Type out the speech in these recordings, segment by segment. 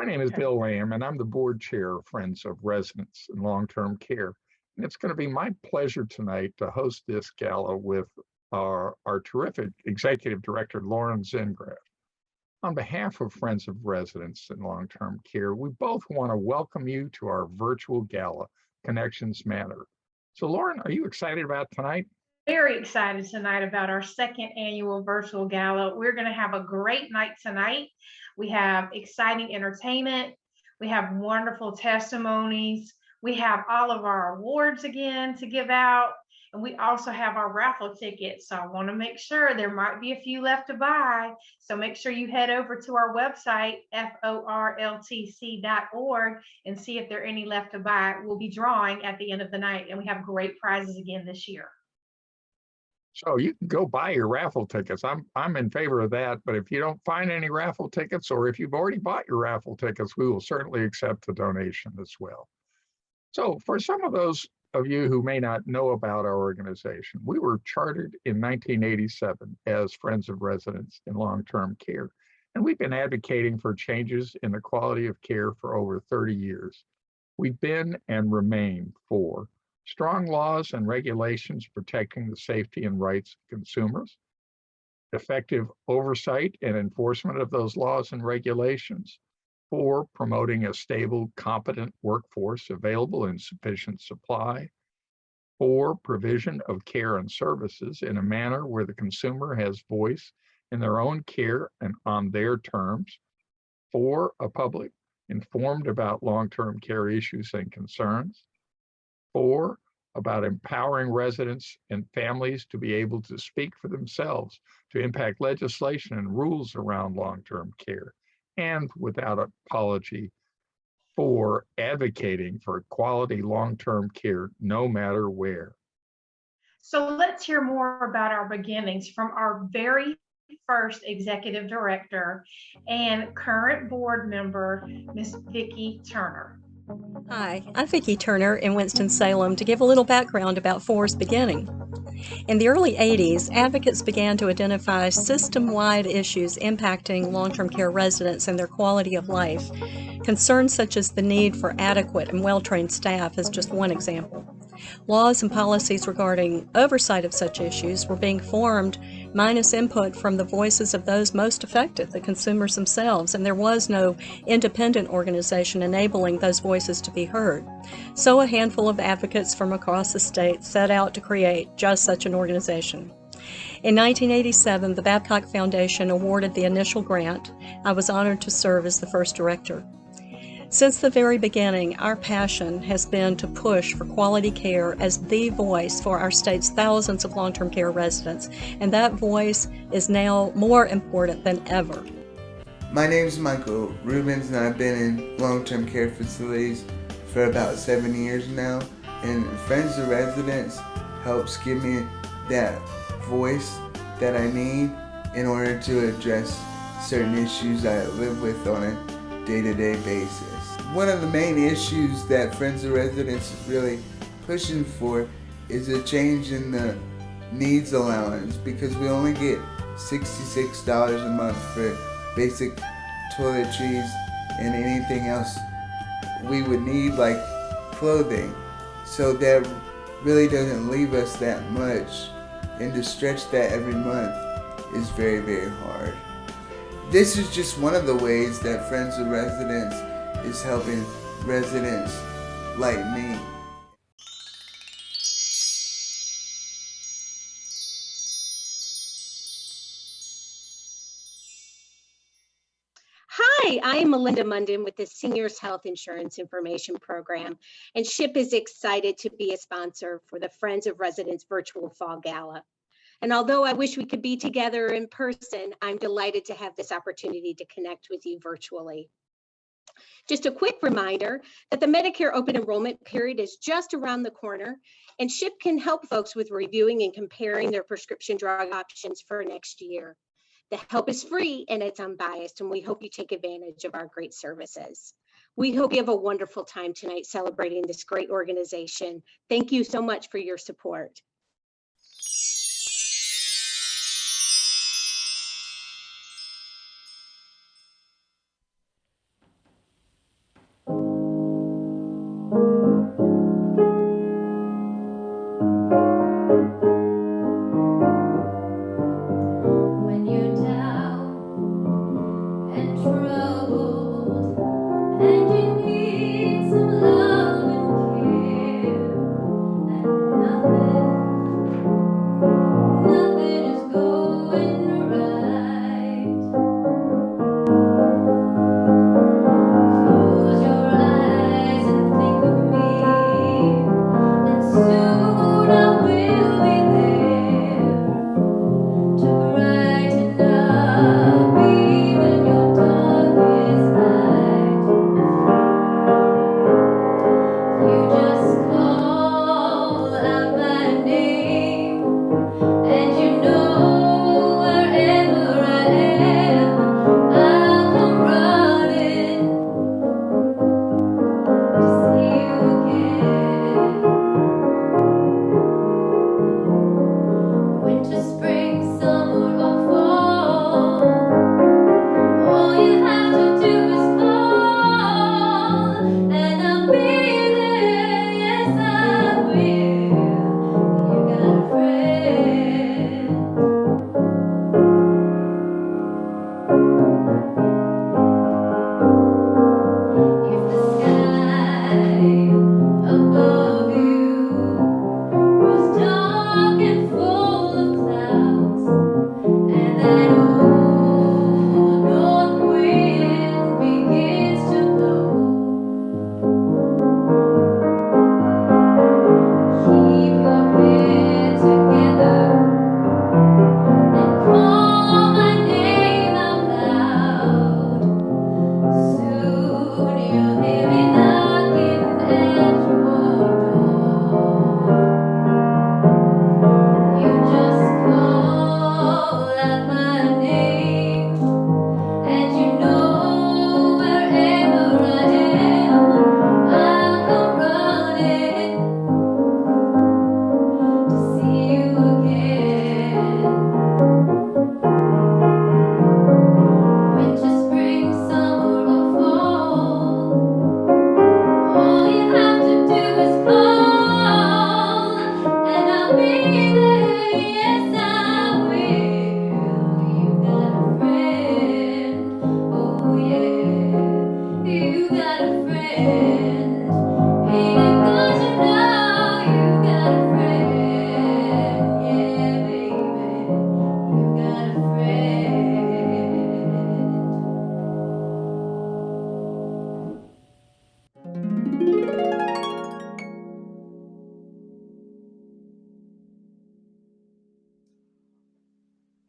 My name is Bill Lamb, and I'm the board chair of Friends of Residents in Long-Term Care. And it's going to be my pleasure tonight to host this gala with our terrific executive director, Lauren Zingraf. On behalf of Friends of Residents in Long-Term Care, we both want to welcome you to our virtual gala, Connections Matter. So, Lauren, are you excited about tonight? Very excited tonight about our second annual virtual gala. We're going to have a great night tonight. We have exciting entertainment. We have wonderful testimonies. We have all of our awards again to give out. And we also have our raffle tickets. So I want to make sure there might be a few left to buy. So make sure you head over to our website, forltc.org, and see if there are any left to buy. We'll be drawing at the end of the night, and we have great prizes again this year. So you can go buy your raffle tickets. I'm in favor of that. But if you don't find any raffle tickets, or if you've already bought your raffle tickets, we will certainly accept a donation as well. So for some of those of you who may not know about our organization, we were chartered in 1987 as Friends of Residents in Long-Term Care. And we've been advocating for changes in the quality of care for over 30 years. We've been and remain for strong laws and regulations protecting the safety and rights of consumers, effective oversight and enforcement of those laws and regulations, for promoting a stable, competent workforce available in sufficient supply, for provision of care and services in a manner where the consumer has voice in their own care and on their terms, for a public informed about long-term care issues and concerns, for about empowering residents and families to be able to speak for themselves, to impact legislation and rules around long-term care, and without apology, for advocating for quality long-term care no matter where. So let's hear more about our beginnings from our very first executive director and current board member, Ms. Vicki Turner. Hi, I'm Vicki Turner in Winston-Salem to give a little background about FOR's beginning. In the early 80s, advocates began to identify system-wide issues impacting long-term care residents and their quality of life. Concerns such as the need for adequate and well-trained staff is just one example. Laws and policies regarding oversight of such issues were being formed minus input from the voices of those most affected, the consumers themselves, and there was no independent organization enabling those voices to be heard. So a handful of advocates from across the state set out to create just such an organization. In 1987, the Babcock Foundation awarded the initial grant. I was honored to serve as the first director. Since the very beginning, our passion has been to push for quality care as the voice for our state's thousands of long-term care residents, and that voice is now more important than ever. My name is Michael Rubens, and I've been in long-term care facilities for about 7 years now, and Friends of Residents helps give me that voice that I need in order to address certain issues I live with on a day-to-day basis. One of the main issues that Friends of Residents is really pushing for is a change in the needs allowance, because we only get $66 a month for basic toiletries and anything else we would need, like clothing. So that really doesn't leave us that much, and to stretch that every month is very, very hard. This is just one of the ways that Friends of Residents is helping residents like me. Hi, I'm Melinda Munden with the Seniors Health Insurance Information Program, and SHIP is excited to be a sponsor for the Friends of Residents Virtual Fall Gala. And although I wish we could be together in person, I'm delighted to have this opportunity to connect with you virtually. Just a quick reminder that the Medicare open enrollment period is just around the corner, and SHIP can help folks with reviewing and comparing their prescription drug options for next year. The help is free and it's unbiased, and we hope you take advantage of our great services. We hope you have a wonderful time tonight celebrating this great organization. Thank you so much for your support.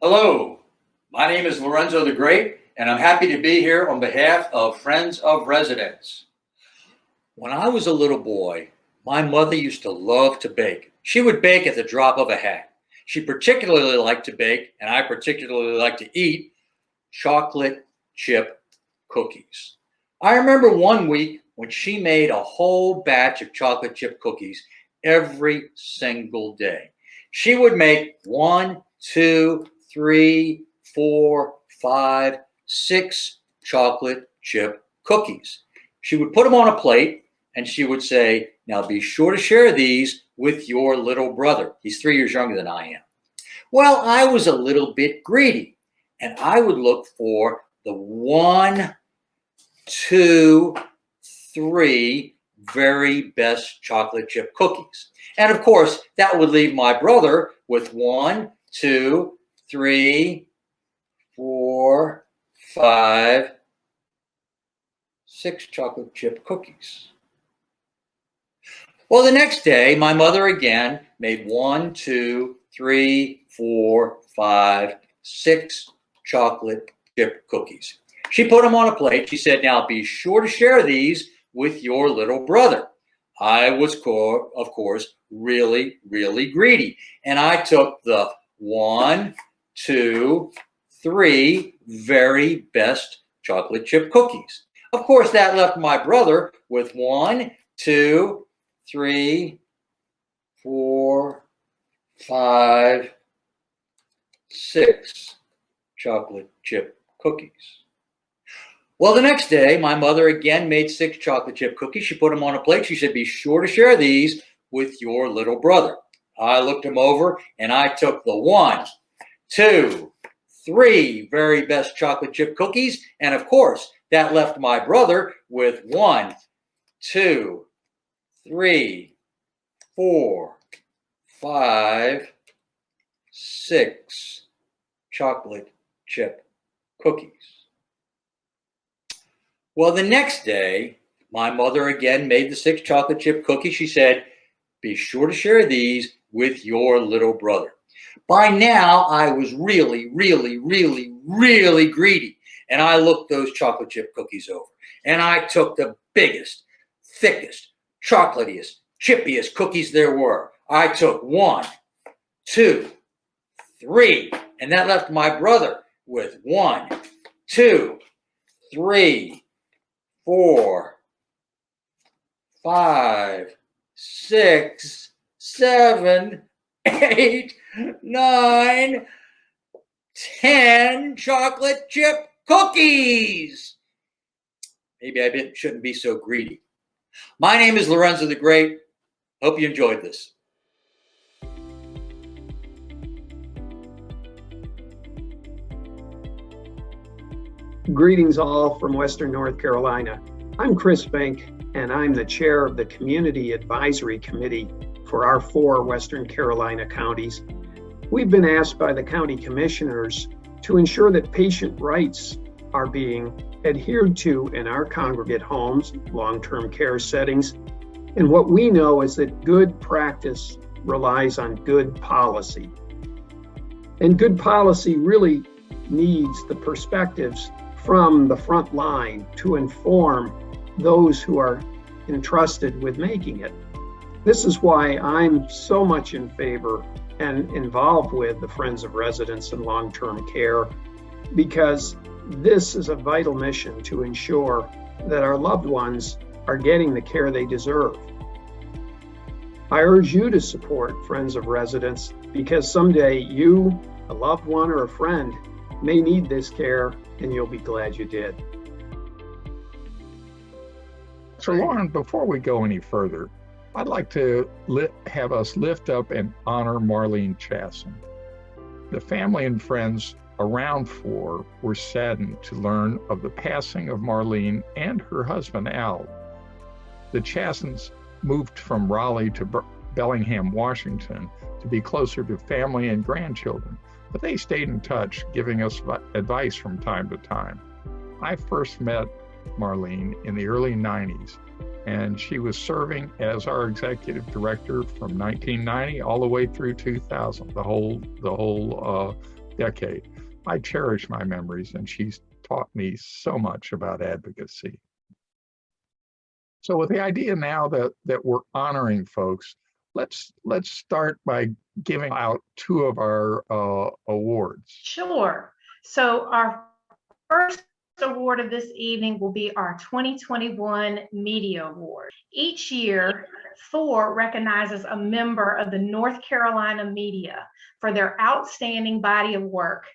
Hello, my name is Lorenzo the Great, and I'm happy to be here on behalf of Friends of Residents. When I was a little boy, my mother used to love to bake. She would bake at the drop of a hat. She particularly liked to bake, and I particularly like to eat chocolate chip cookies. I remember one week when she made a whole batch of chocolate chip cookies every single day. She would make 1, 2, 3, 4, 5, 6 chocolate chip cookies. She would put them on a plate and she would say, now be sure to share these with your little brother. He's 3 years younger than I am. Well, I was a little bit greedy and I would look for the 1, 2, 3 very best chocolate chip cookies. And of course, that would leave my brother with 1, 2, 3, 4, 5, 6 chocolate chip cookies. Well, the next day, my mother again made 1, 2, 3, 4, 5, 6 chocolate chip cookies. She put them on a plate. She said, now be sure to share these with your little brother. I was, of course, really, really greedy. And I took the 1, 2, 3 very best chocolate chip cookies. Of course, that left my brother with 1, 2, 3, 4, 5, 6 chocolate chip cookies. Well, the next day, my mother again made 6 chocolate chip cookies. She put them on a plate. She said, be sure to share these with your little brother. I looked him over and I took the 1, 2, 3 very best chocolate chip cookies. And of course, that left my brother with 1, 2, 3, 4, 5, 6 chocolate chip cookies. Well, the next day, my mother again made the 6 chocolate chip cookies. She said, be sure to share these with your little brother. By now, I was really, really, really, really greedy. And I looked those chocolate chip cookies over. And I took the biggest, thickest, chocolatiest, chippiest cookies there were. I took 1, 2, 3. And that left my brother with 1, 2, 3, 4, 5, 6, 7, 8, 9, 10 chocolate chip cookies. Maybe I shouldn't be so greedy. My name is Lorenzo the Great. Hope you enjoyed this. Greetings all from Western North Carolina. I'm Chris Fink, and I'm the chair of the Community Advisory Committee for our 4 Western Carolina counties. We've been asked by the county commissioners to ensure that patient rights are being adhered to in our congregate homes, long-term care settings. And what we know is that good practice relies on good policy. And good policy really needs the perspectives from the front line to inform those who are entrusted with making it. This is why I'm so much in favor and involved with the Friends of Residents in Long-Term Care, because this is a vital mission to ensure that our loved ones are getting the care they deserve. I urge you to support Friends of Residents, because someday you, a loved one, or a friend may need this care, and you'll be glad you did. So Lauren, before we go any further, I'd like to have us lift up and honor Marlene Chasson. The family and friends around for were saddened to learn of the passing of Marlene and her husband, Al. The Chassons moved from Raleigh to Bellingham, Washington, to be closer to family and grandchildren, but they stayed in touch, giving us advice from time to time. I first met Marlene in the early 90s, and she was serving as our executive director from 1990 all the way through 2000, the whole decade. I cherish my memories, and she's taught me so much about advocacy. So with the idea now that we're honoring folks, let's start by giving out two of our awards. Sure. So our first award of this evening will be our 2021 Media Award. Each year, Thor recognizes a member of the North Carolina media for their outstanding body of work.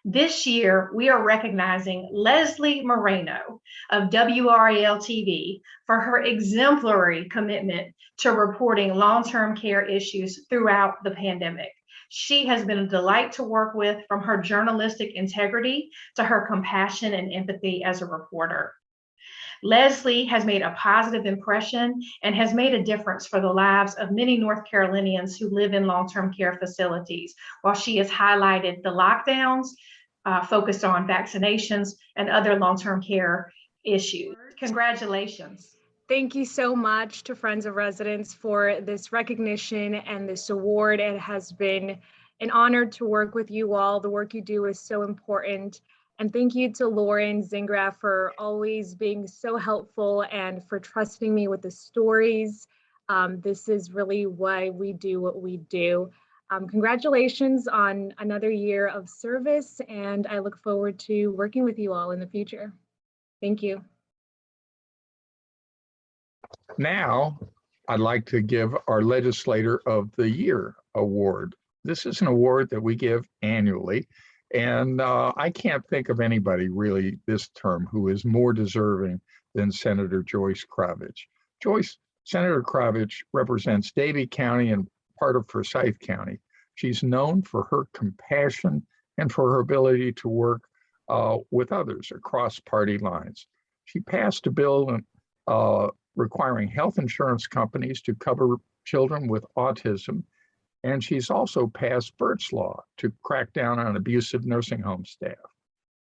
This year, we are recognizing Leslie Moreno of WRAL TV for her exemplary commitment to reporting long-term care issues throughout the pandemic. She has been a delight to work with, from her journalistic integrity to her compassion and empathy as a reporter. Leslie has made a positive impression and has made a difference for the lives of many North Carolinians who live in long-term care facilities, while she has highlighted the lockdowns, focused on vaccinations and other long-term care issues. Congratulations. Thank you so much to Friends of Residents for this recognition and this award. It has been an honor to work with you all. The work you do is so important. And thank you to Lauren Zingraf for always being so helpful and for trusting me with the stories. This is really why we do what we do. Congratulations on another year of service, and I look forward to working with you all in the future. Thank you. Now, I'd like to give our Legislator of the Year award. This is an award that we give annually, and I can't think of anybody really this term who is more deserving than Senator Joyce Kravich. Senator Kravich represents Davie County and part of Forsyth County. She's known for her compassion and for her ability to work with others across party lines. She passed a bill requiring health insurance companies to cover children with autism, and she's also passed Burt's Law to crack down on abusive nursing home staff.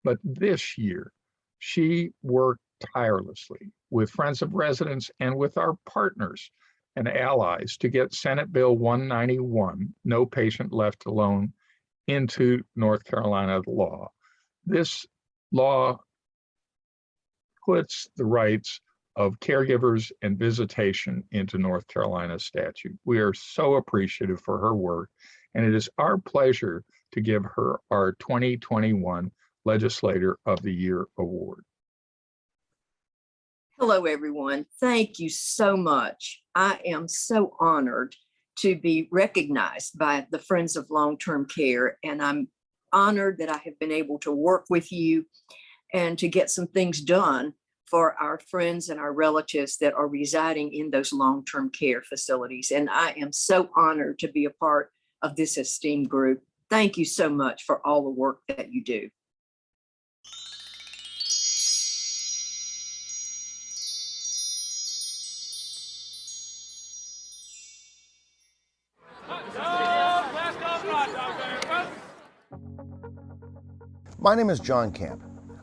But this year, she worked tirelessly with Friends of Residents and with our partners and allies to get Senate Bill 191, No Patient Left Alone, into North Carolina law. This law puts the rights of caregivers and visitation into North Carolina statute. We are so appreciative for her work, and it is our pleasure to give her our 2021 Legislator of the Year award. Hello, everyone. Thank you so much. I am so honored to be recognized by the Friends of Long-Term Care, and I'm honored that I have been able to work with you and to get some things done for our friends and our relatives that are residing in those long-term care facilities. And I am so honored to be a part of this esteemed group. Thank you so much for all the work that you do. My name is John Camp.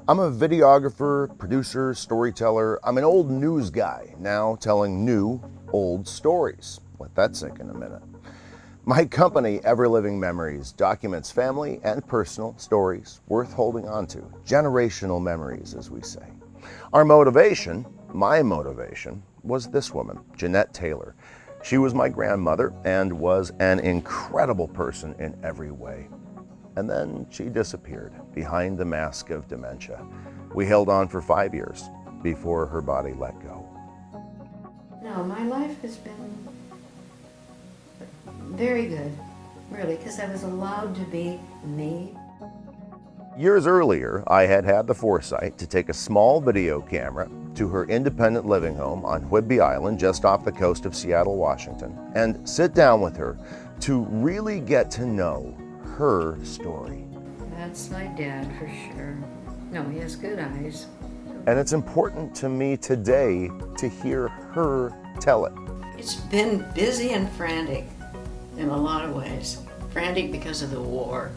I'm a videographer, producer, storyteller. I'm an old news guy, now telling new, old stories. Let that sink in a minute. My company, Ever Living Memories, documents family and personal stories worth holding on to. Generational memories, as we say. Our motivation, my motivation, was this woman, Jeanette Taylor. She was my grandmother and was an incredible person in every way. And then she disappeared behind the mask of dementia. We held on for 5 years before her body let go. No, my life has been very good, really, because I was allowed to be me. Years earlier, I had the foresight to take a small video camera to her independent living home on Whidbey Island, just off the coast of Seattle, Washington, and sit down with her to really get to know her story. That's my dad for sure. No, he has good eyes. And it's important to me today to hear her tell it. It's been busy and frantic in a lot of ways. Frantic because of the war.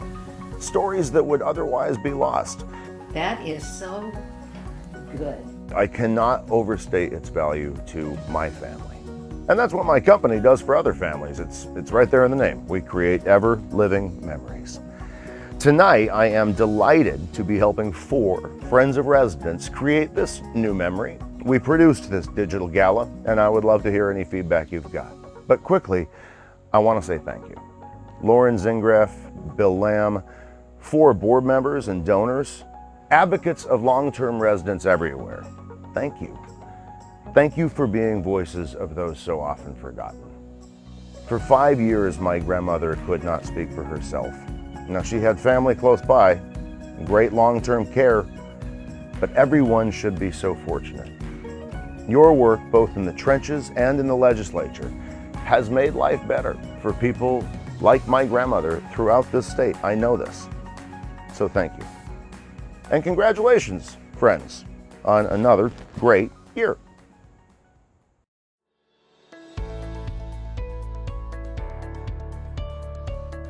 Stories that would otherwise be lost. That is so good. I cannot overstate its value to my family. And that's what my company does for other families. It's right there in the name. We create ever living memories. Tonight, I am delighted to be helping 4 Friends of Residents create this new memory. We produced this digital gala, and I would love to hear any feedback you've got. But quickly, I want to say thank you. Lauren Zingraff, Bill Lamb, 4 board members and donors, advocates of long-term residents everywhere. Thank you. Thank you for being voices of those so often forgotten. For 5 years, my grandmother could not speak for herself. Now, she had family close by, great long-term care, but everyone should be so fortunate. Your work, both in the trenches and in the legislature, has made life better for people like my grandmother throughout this state. I know this. So thank you. And congratulations, friends, on another great year.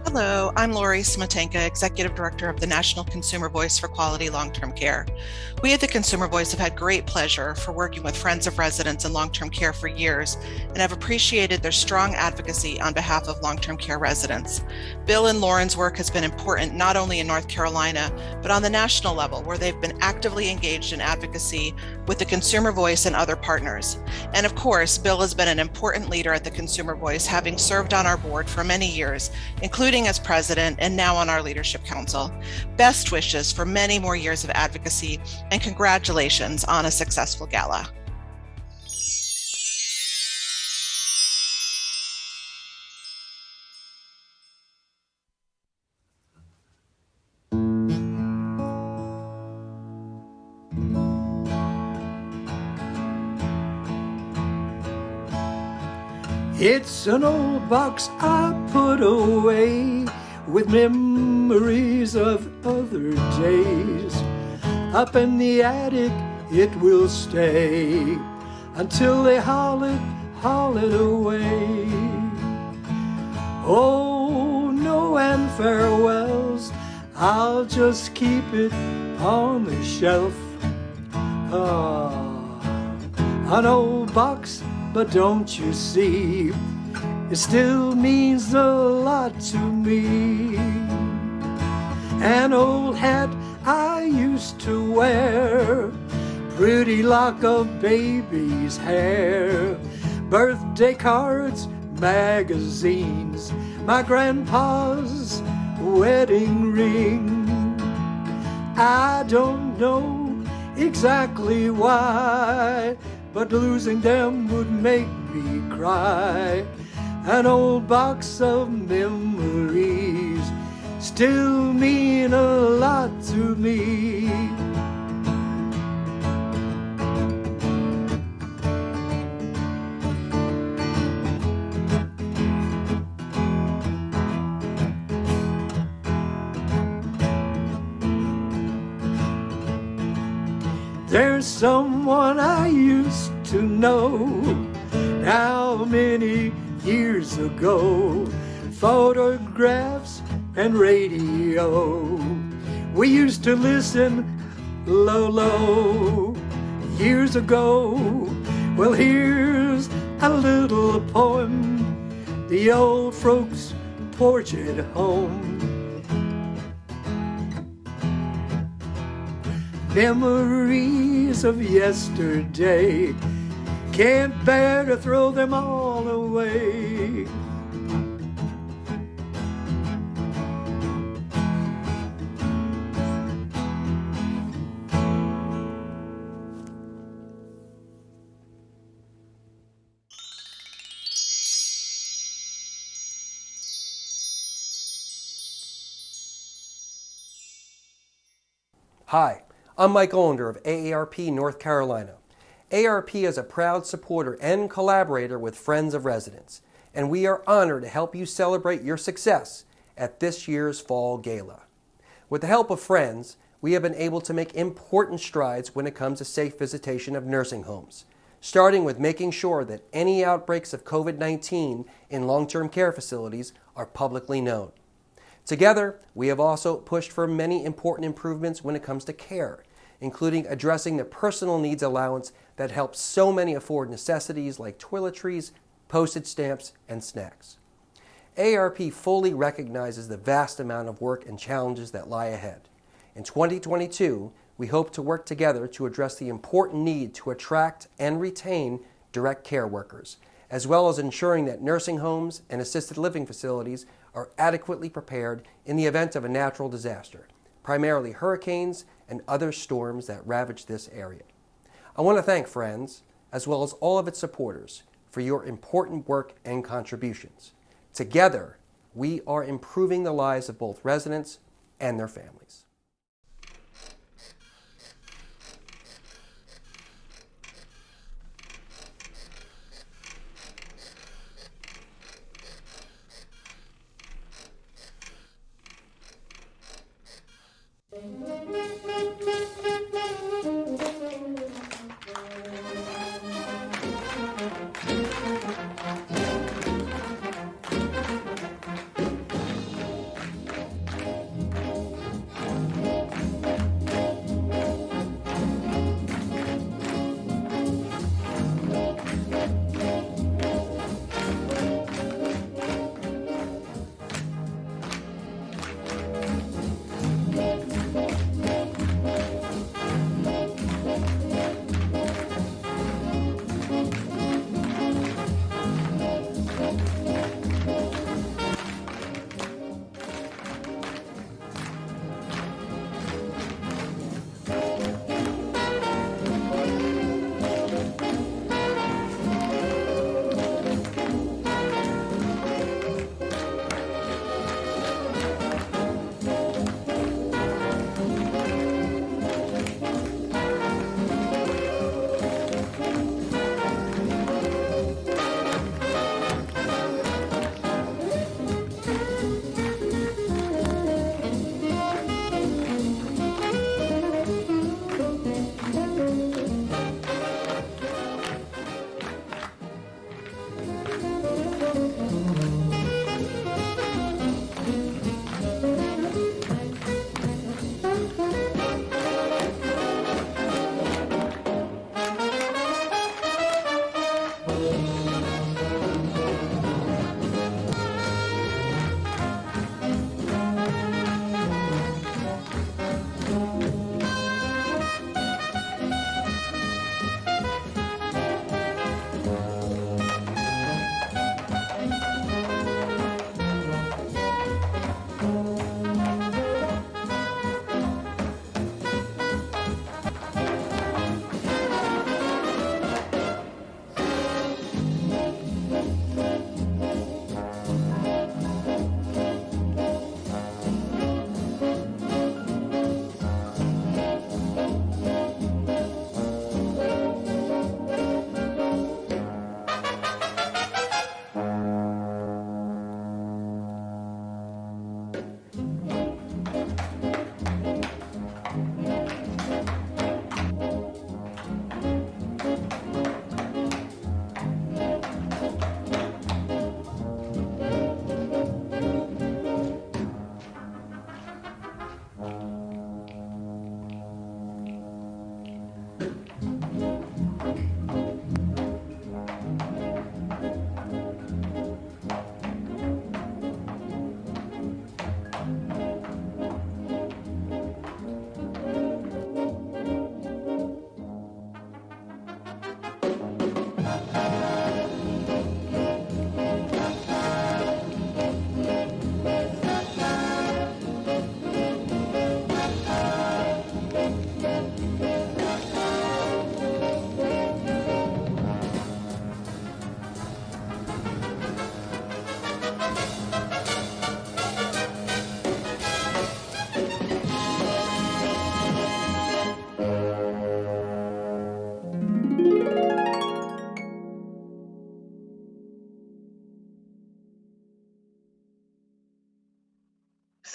Hello, I'm Lori Smetanka, Executive Director of the National Consumer Voice for Quality Long-Term Care. We at the Consumer Voice have had great pleasure for working with Friends of Residents in long-term care for years and have appreciated their strong advocacy on behalf of long-term care residents. Bill and Lauren's work has been important not only in North Carolina, but on the national level, where they've been actively engaged in advocacy with the Consumer Voice and other partners. And of course, Bill has been an important leader at the Consumer Voice, having served on our board for many years, including as president and now on our leadership council. Best wishes for many more years of advocacy and congratulations on a successful gala. It's an old box I put away with memories of other days. Up in the attic it will stay until they haul it away. Oh, no and farewells, I'll just keep it on the shelf. An old box, but don't you see, it still means a lot to me. An old hat I used to wear, pretty lock of baby's hair, birthday cards, magazines, my grandpa's wedding ring. I don't know exactly why, but losing them would make me cry. An old box of memories still mean a lot to me. There's someone I used to know, now many years ago, photographs and radio. We used to listen low years ago. Well, here's a little poem, the old folks' porch at home. Memories of yesterday, can't bear to throw them all away. Hi, I'm Mike Olander of AARP North Carolina. AARP is a proud supporter and collaborator with Friends of Residents, and we are honored to help you celebrate your success at this year's Fall Gala. With the help of Friends, we have been able to make important strides when it comes to safe visitation of nursing homes, starting with making sure that any outbreaks of COVID-19 in long-term care facilities are publicly known. Together, we have also pushed for many important improvements when it comes to care, including addressing the personal needs allowance that helps so many afford necessities like toiletries, postage stamps, and snacks. AARP fully recognizes the vast amount of work and challenges that lie ahead. In 2022, we hope to work together to address the important need to attract and retain direct care workers, as well as ensuring that nursing homes and assisted living facilities are adequately prepared in the event of a natural disaster, primarily hurricanes and other storms that ravage this area. I want to thank Friends, as well as all of its supporters, for your important work and contributions. Together, we are improving the lives of both residents and their families.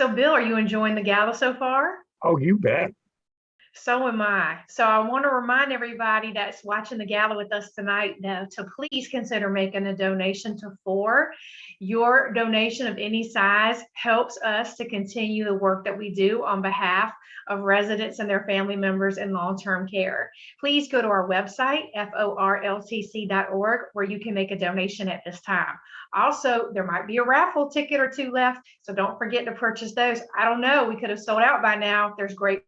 So, Bill, are you enjoying the gala so far? Oh, you bet. So am I. So I want to remind everybody that's watching the gala with us tonight to please consider making a donation to FOR. Your donation of any size helps us to continue the work that we do on behalf of residents and their family members in long-term care. Please go to our website, forltc.org, where you can make a donation at this time. Also, there might be a raffle ticket or two left, so don't forget to purchase those. I don't know, we could have sold out by now. There's great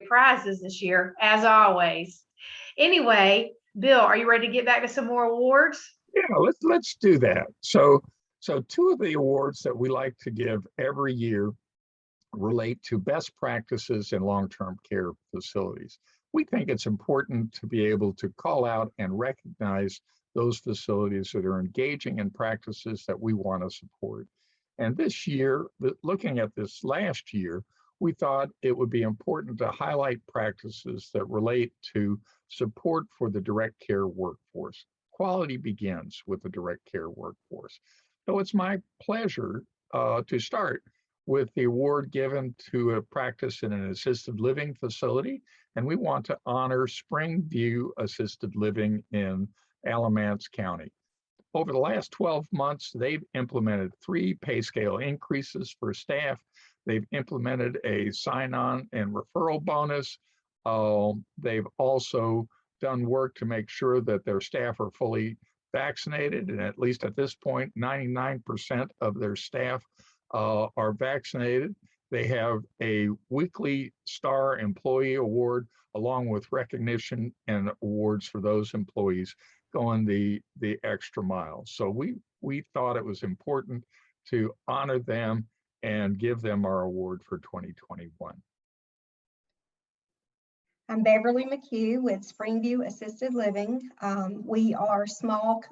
prizes this year, as always. Anyway, Bill, are you ready to get back to some more awards? Yeah, let's do that. So two of the awards that we like to give every year relate to best practices in long-term care facilities. We think it's important to be able to call out and recognize those facilities that are engaging in practices that we want to support. And this year, looking at this last year, we thought it would be important to highlight practices that relate to support for the direct care workforce. Quality begins with the direct care workforce. So it's my pleasure to start with the award given to a practice in an assisted living facility. And we want to honor Springview Assisted Living in Alamance County. Over the last 12 months, they've implemented 3 pay scale increases for staff. They've implemented a sign-on and referral bonus. They've also done work to make sure that their staff are fully vaccinated. And at least at this point, 99% of their staff are vaccinated. They have a weekly Star Employee Award, along with recognition and awards for those employees going the extra mile. So we thought it was important to honor them and give them our award for 2021. I'm Beverly McHugh with Springview Assisted Living. We are small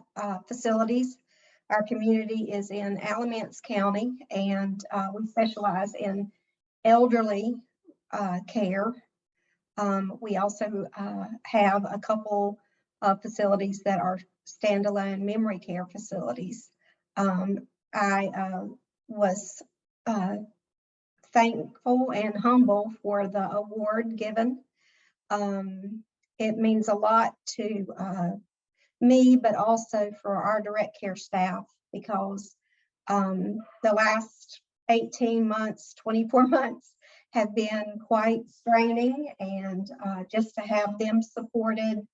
facilities. Our community is in Alamance County, and we specialize in elderly care. We also have a couple of facilities that are standalone memory care facilities. I was thankful and humble for the award given. It means a lot to me, but also for our direct care staff, because the last 18 months, 24 months have been quite straining, and just to have them supported,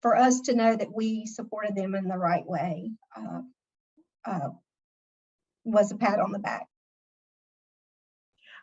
for us to know that we supported them in the right way was a pat on the back.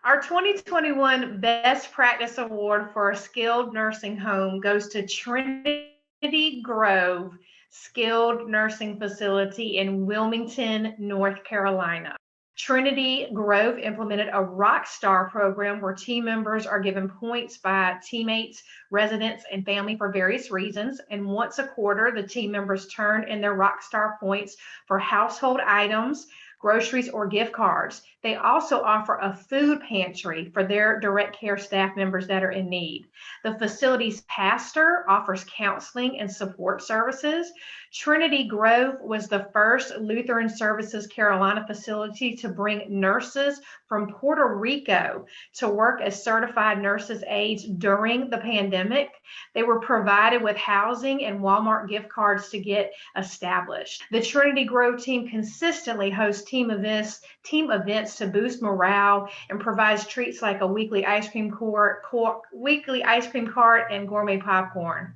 Our 2021 Best Practice Award for a skilled nursing home goes to Trinity Grove Skilled Nursing Facility in Wilmington, North Carolina. Trinity Grove implemented a Rock Star program where team members are given points by teammates, residents, and family for various reasons. And once a quarter, the team members turn in their Rock Star points for household items, groceries, or gift cards. They also offer a food pantry for their direct care staff members that are in need. The facility's pastor offers counseling and support services. Trinity Grove was the first Lutheran Services Carolina facility to bring nurses from Puerto Rico to work as certified nurses aides during the pandemic. They were provided with housing and Walmart gift cards to get established. The Trinity Grove team consistently hosts team events to boost morale and provides treats like a weekly ice cream cart and gourmet popcorn.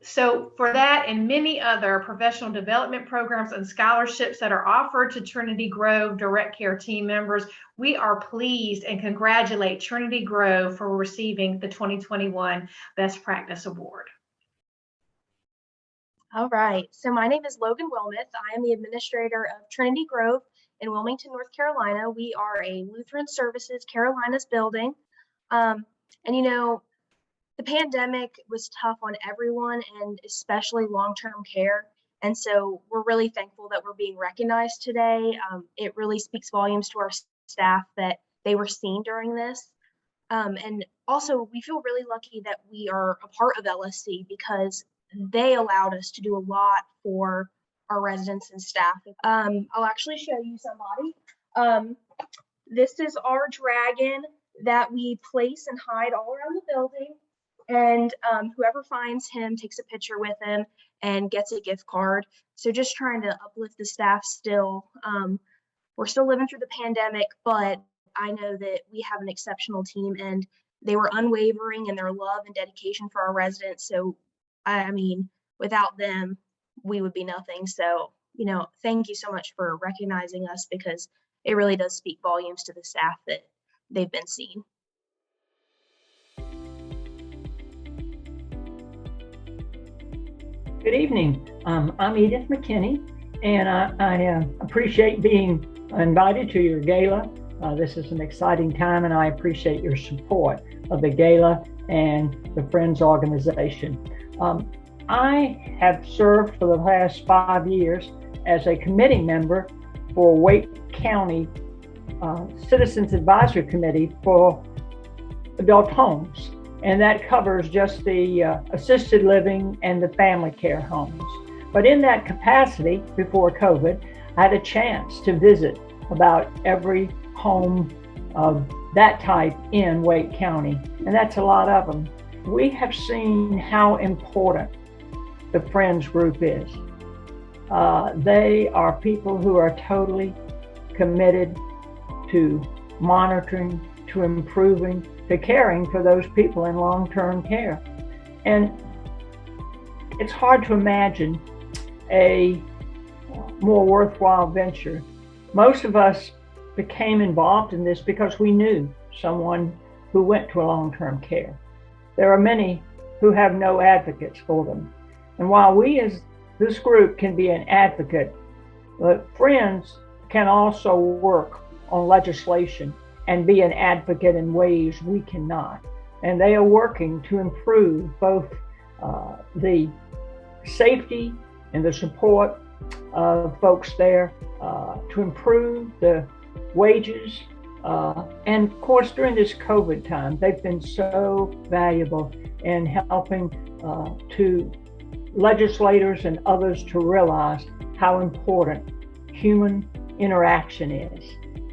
So for that and many other professional development programs and scholarships that are offered to Trinity Grove direct care team members, we are pleased and congratulate Trinity Grove for receiving the 2021 Best Practice Award. All right, so my name is Logan Wilmoth. I am the administrator of Trinity Grove in Wilmington, North Carolina. We are a Lutheran Services Carolinas building. And you know, the pandemic was tough on everyone, and especially long-term care. And so we're really thankful that we're being recognized today. It really speaks volumes to our staff that they were seen during this. And also, we feel really lucky that we are a part of LSC because they allowed us to do a lot for our residents and staff. I'll actually show you somebody. This is our dragon. that we place and hide all around the building. And whoever finds him takes a picture with him and gets a gift card. So just trying to uplift the staff still. We're still living through the pandemic, but I know that we have an exceptional team and they were unwavering in their love and dedication for our residents. So, I mean, without them, we would be nothing. So, thank you so much for recognizing us, because it really does speak volumes to the staff that they've been seen. Good evening. I'm Edith McKinney, and I appreciate being invited to your gala. This is an exciting time, and I appreciate your support of the gala and the Friends organization. I have served for the last 5 years as a committee member for Wake County Citizens Advisory Committee for adult homes. And that covers just the assisted living and the family care homes. But in that capacity, before COVID, I had a chance to visit about every home of that type in Wake County, and that's a lot of them. We have seen how important the Friends group is. They are people who are totally committed to monitoring, to improving, to caring for those people in long-term care. And it's hard to imagine a more worthwhile venture. Most of us became involved in this because we knew someone who went to a long-term care. There are many who have no advocates for them. And while we as this group can be an advocate, the Friends can also work on legislation and be an advocate in ways we cannot. And they are working to improve both the safety and the support of folks there, to improve the wages. And of course, during this COVID time, they've been so valuable in helping to legislators and others to realize how important human interaction is,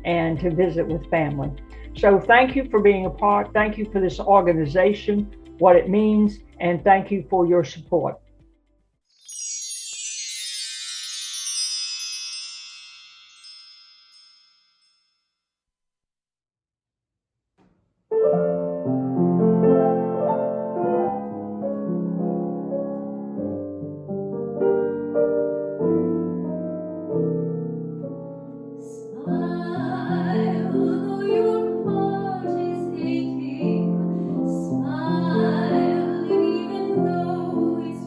and to visit with family. So thank you for being a part. Thank you for this organization, what it means, and thank you for your support. Smile, even though it's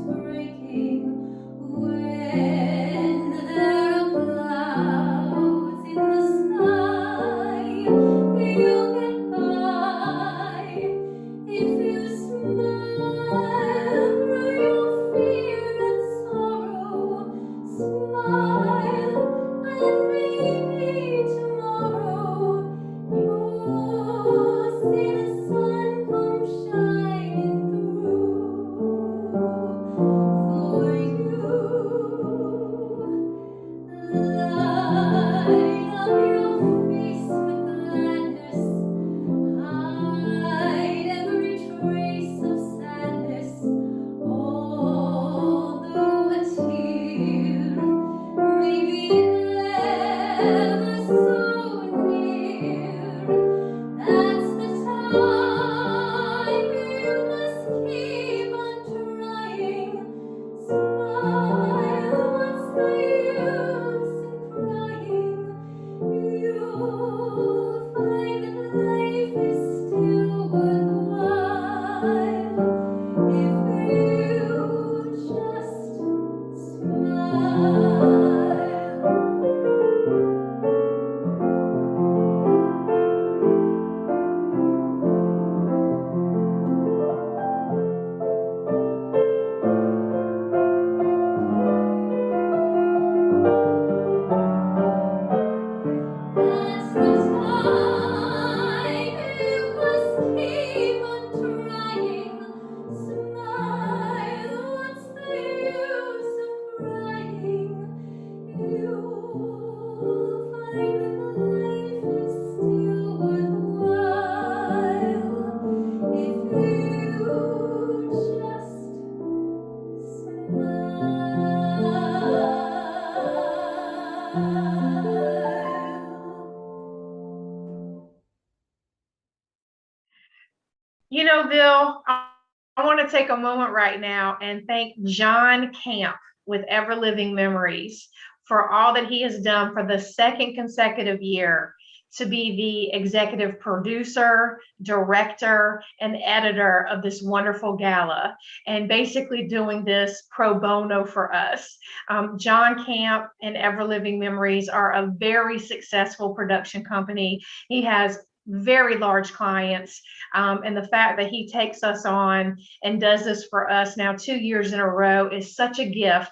want to take a moment right now and thank John Camp with Ever Living Memories for all that he has done for the second consecutive year to be the executive producer, director, and editor of this wonderful gala, and basically doing this pro bono for us. John Camp and Ever Living Memories are a very successful production company. He has very large clients, and the fact that he takes us on and does this for us now 2 years in a row is such a gift.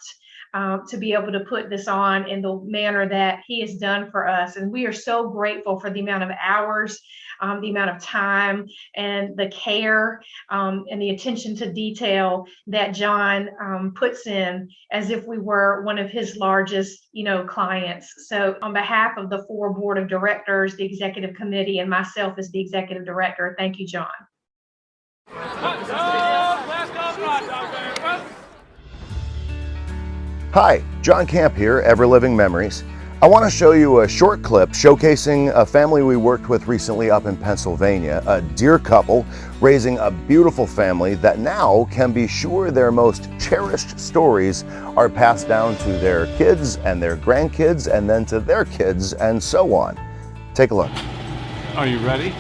To be able to put this on in the manner that he has done for us. And we are so grateful for the amount of hours, the amount of time, and the care and the attention to detail that John puts in as if we were one of his largest, clients. So on behalf of the 4 board of directors, the executive committee, and myself as the executive director, thank you, John. Hi, John Camp here, Ever Living Memories. I want to show you a short clip showcasing a family we worked with recently up in Pennsylvania, a dear couple raising a beautiful family that now can be sure their most cherished stories are passed down to their kids and their grandkids and then to their kids and so on. Take a look. Are you ready?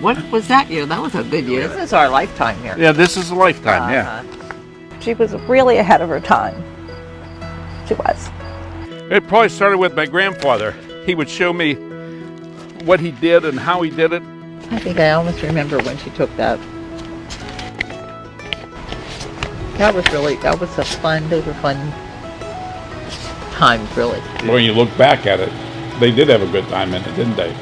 What was that year? That was a good year. This is our lifetime here. Yeah, this is a lifetime, yeah. She was really ahead of her time. She was. It probably started with my grandfather. He would show me what he did and how he did it. I think I almost remember when she took that. That was those were fun times, really. When you look back at it, they did have a good time in it, didn't they?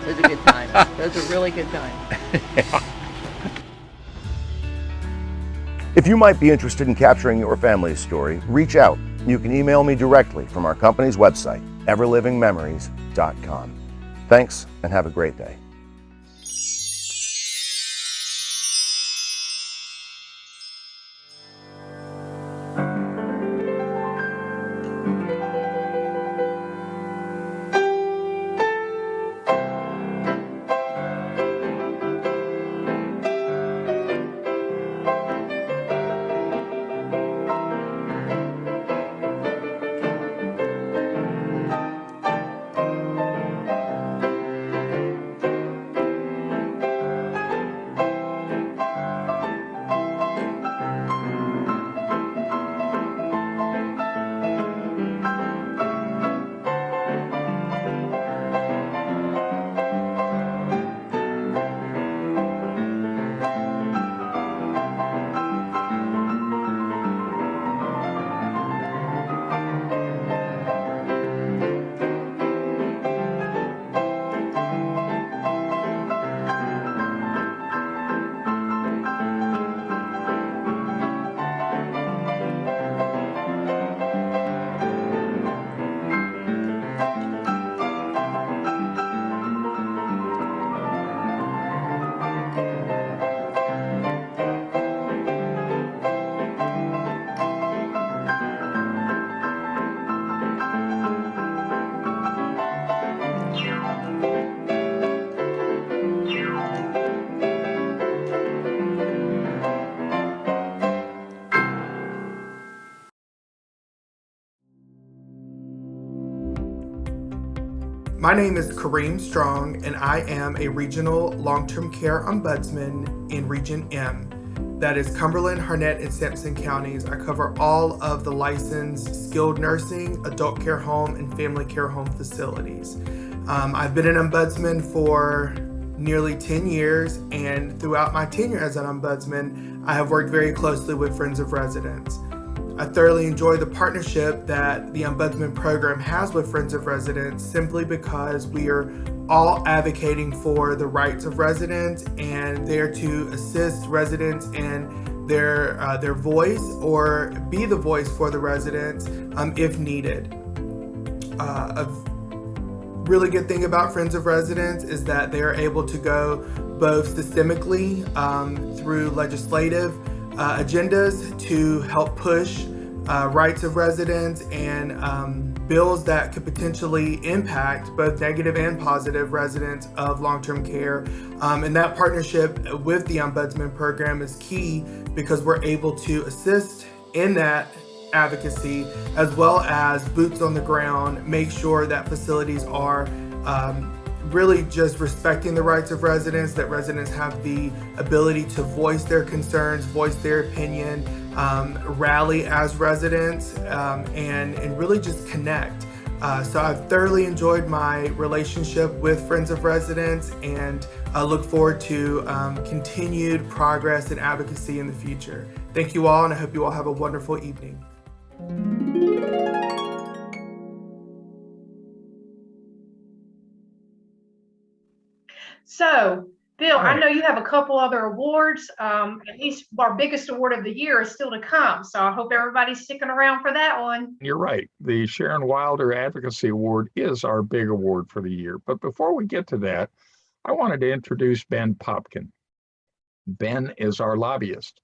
Those are good times. Those are really good times. Yeah. If you might be interested in capturing your family's story, reach out. You can email me directly from our company's website, everlivingmemories.com. Thanks, and have a great day. My name is Kareem Strong, and I am a regional long-term care ombudsman in Region M. That is Cumberland, Harnett, and Sampson counties. I cover all of the licensed skilled nursing, adult care home, and family care home facilities. I've been an ombudsman for nearly 10 years, and throughout my tenure as an ombudsman, I have worked very closely with Friends of Residents. I thoroughly enjoy the partnership that the Ombudsman program has with Friends of Residents simply because we are all advocating for the rights of residents and there to assist residents in their voice or be the voice for the residents if needed. A really good thing about Friends of Residents is that they are able to go both systemically through legislative agendas to help push rights of residents and bills that could potentially impact both negative and positive residents of long-term care. And that partnership with the Ombudsman program is key because we're able to assist in that advocacy, as well as boots on the ground, make sure that facilities are really just respecting the rights of residents, that residents have the ability to voice their concerns, voice their opinion, rally as residents, and really just connect. So I've thoroughly enjoyed my relationship with Friends of Residents, and I look forward to continued progress and advocacy in the future. Thank you all, and I hope you all have a wonderful evening. So, Bill, I Hi. know you have a couple other awards. At least our biggest award of the year is still to come. So I hope everybody's sticking around for that one. You're right. The Sharon Wilder Advocacy Award is our big award for the year. But before we get to that, I wanted to introduce Ben Popkin. Ben is our lobbyist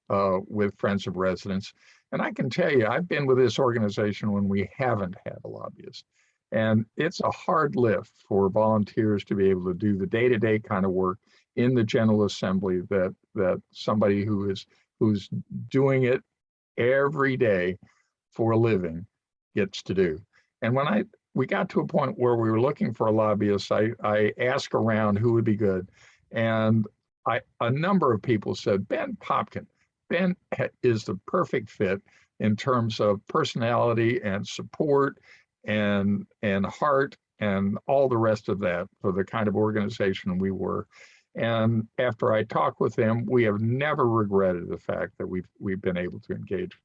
with Friends of Residents. And I can tell you, I've been with this organization when we haven't had a lobbyist. And it's a hard lift for volunteers to be able to do the day-to-day kind of work in the General Assembly that somebody who's doing it every day for a living gets to do. And when we got to a point where we were looking for a lobbyist, I asked around who would be good. And a number of people said, Ben Popkin. Ben is the perfect fit in terms of personality and support and heart and all the rest of that for the kind of organization we were. And after I talked with him, we have never regretted the fact that we've been able to engage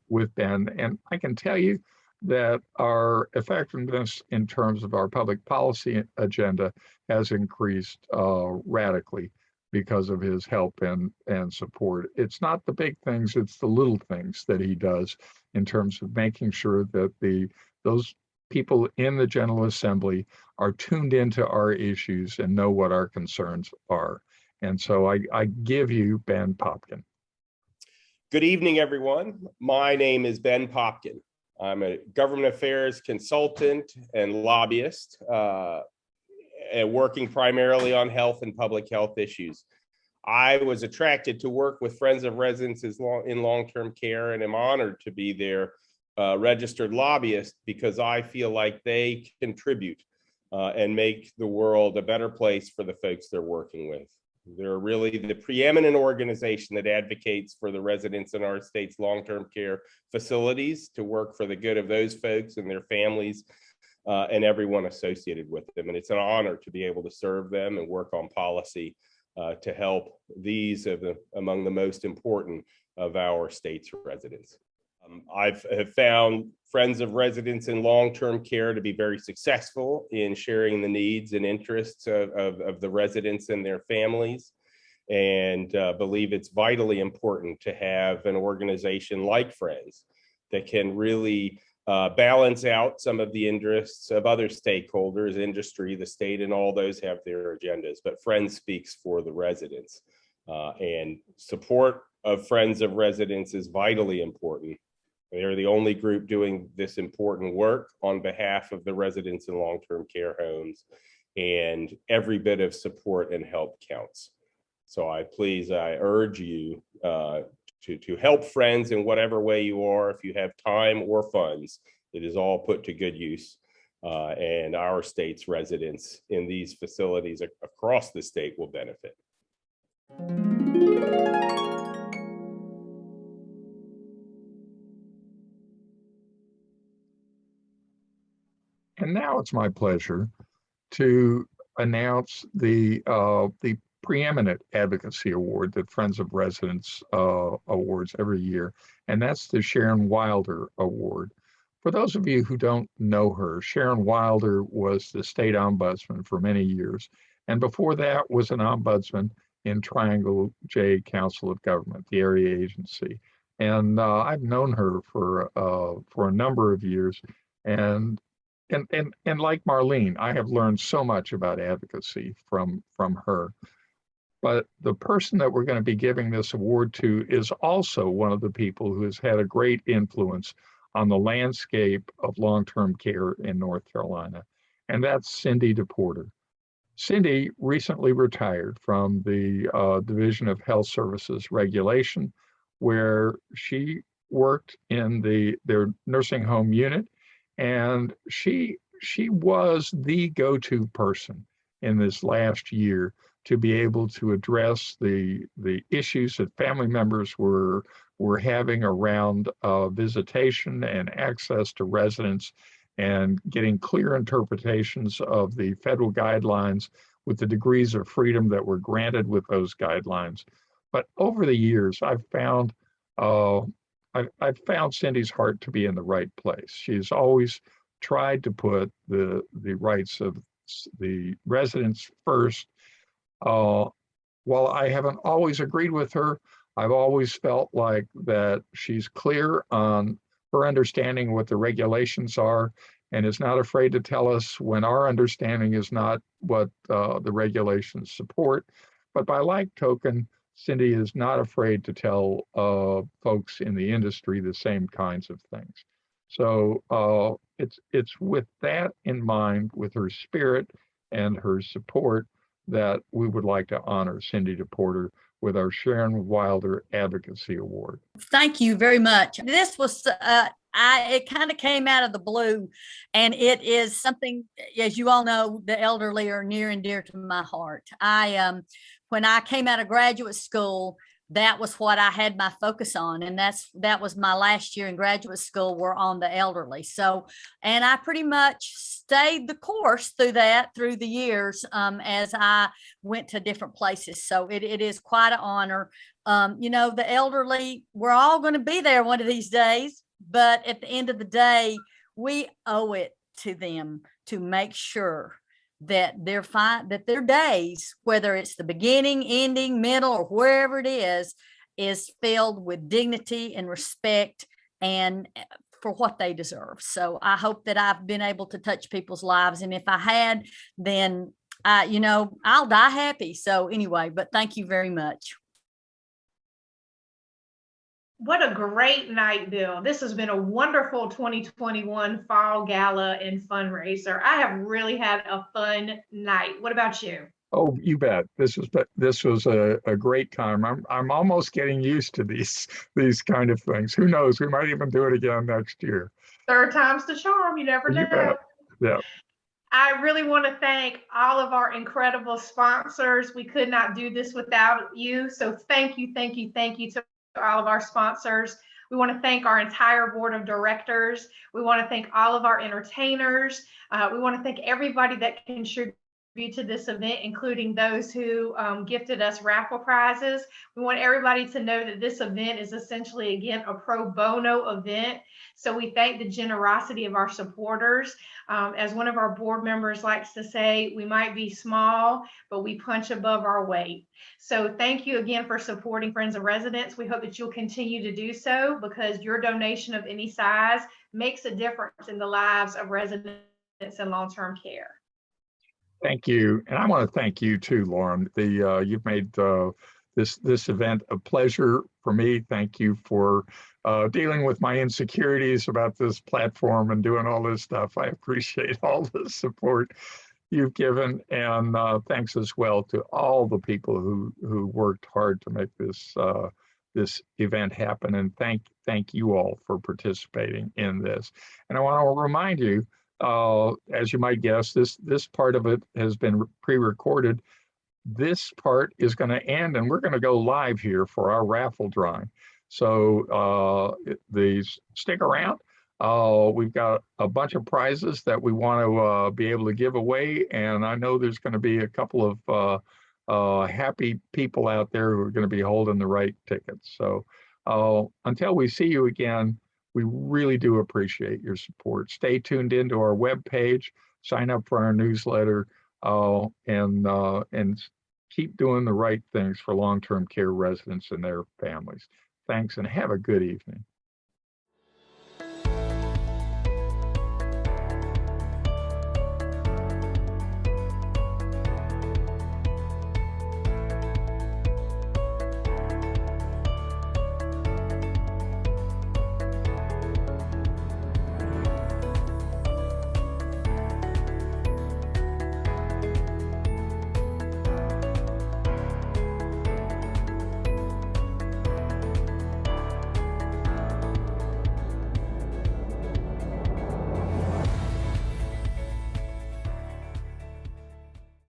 with Ben. And I can tell you that our effectiveness in terms of our public policy agenda has increased radically because of his help and support. It's not the big things, it's the little things that he does in terms of making sure that those people in the General Assembly are tuned into our issues and know what our concerns are. And so I give you Ben Popkin. Good evening, everyone. My name is Ben Popkin. I'm a government affairs consultant and lobbyist, and working primarily on health and public health issues. I was attracted to work with Friends of Residents in long-term care, and am honored to be their registered lobbyist because I feel like they contribute and make the world a better place for the folks they're working with. They're really the preeminent organization that advocates for the residents in our state's long-term care facilities to work for the good of those folks and their families and everyone associated with them. And it's an honor to be able to serve them and work on policy to help these among the most important of our state's residents. I've found Friends of Residents in long-term care to be very successful in sharing the needs and interests of the residents and their families, and believe it's vitally important to have an organization like Friends that can really balance out some of the interests of other stakeholders, industry, the state, and all those have their agendas, but Friends speaks for the residents. And support of Friends of Residents is vitally important. They're the only group doing this important work on behalf of the residents in long-term care homes, and every bit of support and help counts. So I urge you to help Friends in whatever way you are. If you have time or funds, it is all put to good use. And our state's residents in these facilities across the state will benefit. And now it's my pleasure to announce the preeminent advocacy award that Friends of Residents awards every year, and that's the Sharon Wilder Award. For those of you who don't know her, Sharon Wilder was the state ombudsman for many years, and before that was an ombudsman in Triangle J Council of Government, the area agency. And I've known her for a number of years, and like Marlene, I have learned so much about advocacy from her. But the person that we're going to be giving this award to is also one of the people who has had a great influence on the landscape of long-term care in North Carolina, and that's Cindy DePorter. Cindy recently retired from the Division of Health Services Regulation, where she worked in their nursing home unit, and she was the go-to person in this last year to be able to address the issues that family members were having around visitation and access to residents, and getting clear interpretations of the federal guidelines with the degrees of freedom that were granted with those guidelines. But over the years, I've found Cindy's heart to be in the right place. She's always tried to put the rights of the residents first. While I haven't always agreed with her, I've always felt like that she's clear on her understanding what the regulations are, and is not afraid to tell us when our understanding is not what the regulations support. But by like token, Cindy is not afraid to tell folks in the industry the same kinds of things. So it's with that in mind, with her spirit and her support, that we would like to honor Cindy DePorter with our Sharon Wilder Advocacy Award. Thank you very much. This was, it kind of came out of the blue, and it is something, as you all know, the elderly are near and dear to my heart. When I came out of graduate school, that was what I had my focus on. And that was my last year in graduate school, were on the elderly. So, and I pretty much stayed the course through the years, as I went to different places. So it is quite an honor. The elderly, we're all going to be there one of these days, but at the end of the day, we owe it to them to make sure that they're fine, that their days, whether it's the beginning, ending, middle, or wherever it is filled with dignity and respect, and for what they deserve. So I hope that I've been able to touch people's lives. And if I had, then I'll die happy. So anyway, but thank you very much. What a great night, Bill. This has been a wonderful 2021 Fall Gala and fundraiser. I have really had a fun night. What about you? Oh, you bet. This was a great time. I'm almost getting used to these kind of things. Who knows? We might even do it again next year. Third time's the charm. You never know. You bet. Yeah. I really want to thank all of our incredible sponsors. We could not do this without you. So thank you to all of our sponsors. We want to thank our entire board of directors. We want to thank all of our entertainers. We want to thank everybody that contributed to this event, including those who gifted us raffle prizes. We want everybody to know that this event is essentially, again, a pro bono event. So we thank the generosity of our supporters. As one of our board members likes to say, we might be small, but we punch above our weight. So thank you again for supporting Friends of Residents. We hope that you'll continue to do so, because your donation of any size makes a difference in the lives of residents in long-term care. Thank you. And I want to thank you too, Lauren. You've made this event a pleasure for me. Thank you for dealing with my insecurities about this platform and doing all this stuff. I appreciate all the support you've given, and thanks as well to all the people who worked hard to make this event happen. And thank you all for participating in this. And I want to remind you, as you might guess, this part of it has been pre-recorded. This part is going to end, and we're going to go live here for our raffle drawing. So stick around. We've got a bunch of prizes that we want to be able to give away, and I know there's going to be a couple of happy people out there who are going to be holding the right tickets. So until we see you again, we really do appreciate your support. Stay tuned into our webpage, sign up for our newsletter, and keep doing the right things for long-term care residents and their families. Thanks, and have a good evening.